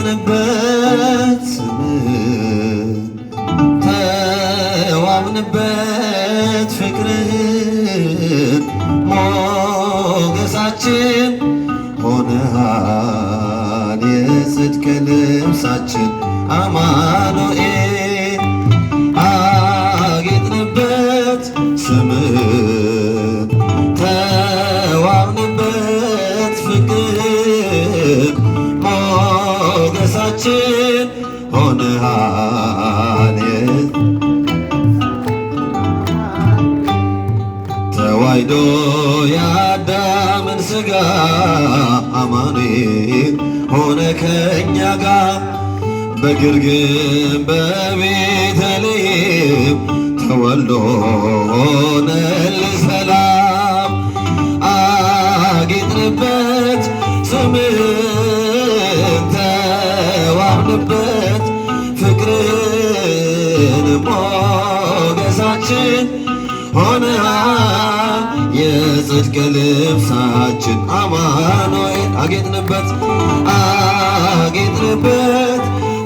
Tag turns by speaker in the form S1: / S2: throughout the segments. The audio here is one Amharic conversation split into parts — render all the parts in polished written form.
S1: አጌጥንበት ስምህን ተዋብንበት ፍቅርን ሞገሳችን ሆነሃል የጽድቅ ልብሳችን አማኑኤል አጌጥንበት ስምህን ተዋብንበት ፍቅርን ሞገሳችን ሆነሃል ተዋሕዶ የአዳምን ሥጋ አማኑኤል ሆነ ከእኛ ጋር በግርግም በቤተልሔም ተወልዶ ሆነልን ሰላም አጌጥንበት ስምህን ተዋብንበት ፍቅርን ሞገሳችን ሆነሃል የጽድቅ ልብሳችን አማኑኤል አጌጥንበት አጌጥንበት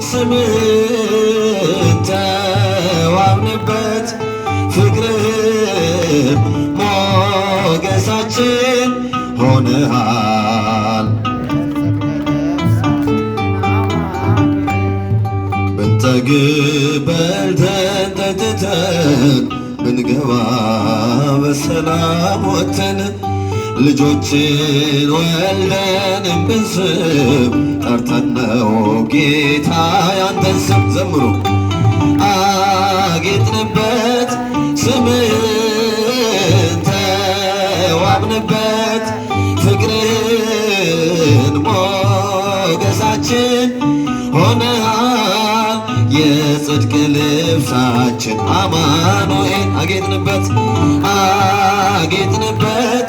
S1: ስምህን ተዋብንበት ፍቅርን ሞገሳችን ሆነሃል ብንጠግብ በልተን ጠጥተን ብንገባ በሰላም ወጥተን ልጆችን ወልደን ብንስም ጠርተን ነው ጌታ ያንተን ስም ዘምሩ አጌጥንበት ስምህን ተዋብንበት ፍቅርን ሞገሳችን ሆነሃል የጽድቅ ልብሳችን አማኑኤል አጌጥንበት አጌጥንበት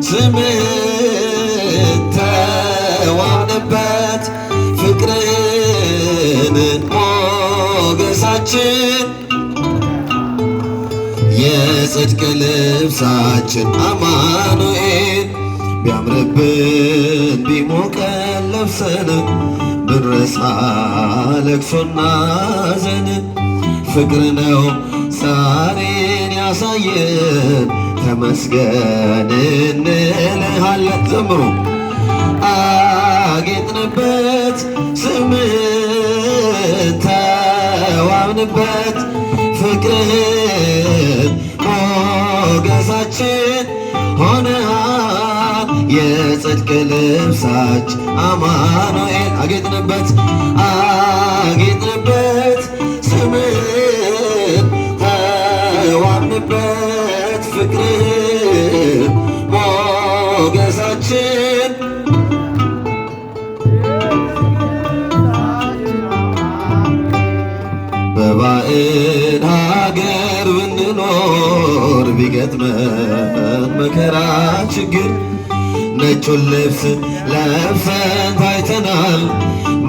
S1: ስምህን ተዋብንበት ፍቅርን ሞገሳችን የጽድቅ ልብሳችን አማኑኤል ቢያምርብን ቢሞቀን ለብሰን ብንረሳ ለቅሶና ሐዘን ፍቅር ነው ዛሬን ያሳየን ተመስገን እንልሃለን ዘምሩ አጌጥንበት ስምህን ተዋብንበት ፍቅርን ሞገሳችን ሆነሃል የጽድቅ ልብሳችን አማኑኤል አጌጥንበት አጌጥንበት ስምህን ተዋብንበት ፍቅርን ሞገሳችን በባዕድ ሀገር ብንኖር ቢገጥመን መከራ ችግር ነጩን ልብስ ለብሰን ታይተናል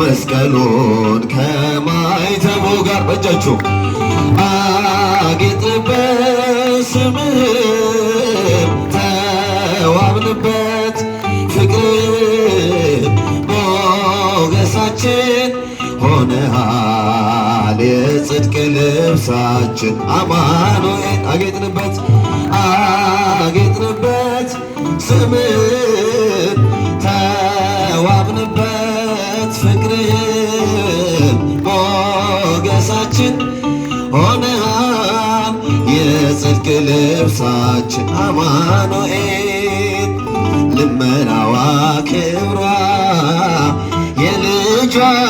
S1: መስቀሉን ከማይተቦ ጋር በእጃችሁ አጌጥንበት ስምህን ተዋብንበት ፍቅርን ሞገሳችን ሆነሃል የጽድቅ ልብሳችን አማኑኤል አጌጥንበት አጌጥንበት ስምህን ተዋብንበት ፍቅርን ሞገሳችን ሆነሃል የጽድቅ ልብሳችን አማኑኤል ልመናዋ ክብሯ የልጇ